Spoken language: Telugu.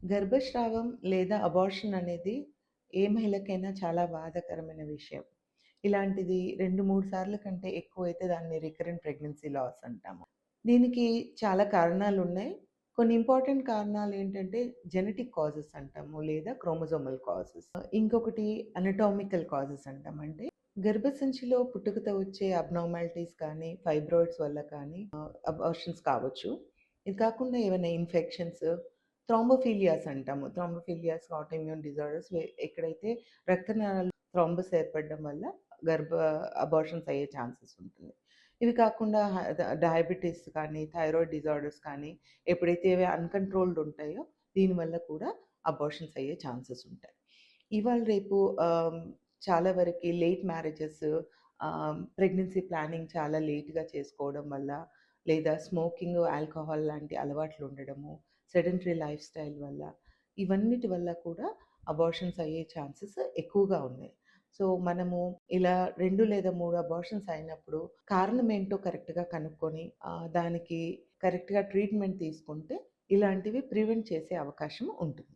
గర్భస్రావం లేదా అబార్షన్ అనేది ఏ మహిళకైనా చాలా బాధాకరమైన విషయం. ఇలాంటిది 2, 3 సార్లు కంటే ఎక్కువైతే దాన్ని రికరెంట్ ప్రెగ్నెన్సీ లాస్ అంటాము. దీనికి చాలా కారణాలున్నాయి. కొన్ని ఇంపార్టెంట్ కారణాలేంటంటే జెనెటిక్ కాజెస్ అంటాము లేదా క్రోమోజోమల్ కాజెస్. ఇంకొకటి అనటామికల్ కాజెస్ అంటాం. అంటే గర్భసంచిలో పుట్టుకతో వచ్చే అబ్నార్మాలిటీస్ కానీ, ఫైబ్రాయిడ్స్ వల్ల కానీ అబార్షన్స్ కావచ్చు. ఇది కాకుండా ఏవైనా ఇన్ఫెక్షన్స్, థ్రాంబోఫిలియాస్ అంటాము. థ్రాంబోఫిలియాస్ ఆటోఇమ్యూన్ డిజార్డర్స్ ఎక్కడైతే రక్తనాళాలు థ్రాంబస్ ఏర్పడడం వల్ల గర్భ అబార్షన్స్ అయ్యే ఛాన్సెస్ ఉంటుంది. ఇవి కాకుండా డయాబెటిస్ కానీ, థైరాయిడ్ డిజార్డర్స్ కానీ ఎప్పుడైతే ఇవి అన్‌కంట్రోల్డ్ ఉంటాయో దీనివల్ల కూడా అబార్షన్స్ అయ్యే ఛాన్సెస్ ఉంటాయి. ఇవాళ రేపు చాలా వరకి లేట్ మ్యారేజెస్, ప్రెగ్నెన్సీ ప్లానింగ్ చాలా లేట్‌గా చేసుకోవడం వల్ల, లేదా స్మోకింగ్, ఆల్కహాల్ లాంటి అలవాట్లు ఉండడము, సెడెంటరీ లైఫ్ స్టైల్ వల్ల, ఇవన్నిటి వల్ల కూడా అబార్షన్స్ అయ్యే ఛాన్సెస్ ఎక్కువగా ఉన్నాయి. సో, మనము ఇలా 2 లేదా 3 అబార్షన్స్ అయినప్పుడు కారణం ఏంటో కరెక్ట్‌గా కనుక్కొని దానికి కరెక్ట్‌గా ట్రీట్మెంట్ తీసుకుంటే ఇలాంటివి ప్రివెంట్ చేసే అవకాశం ఉంటుంది.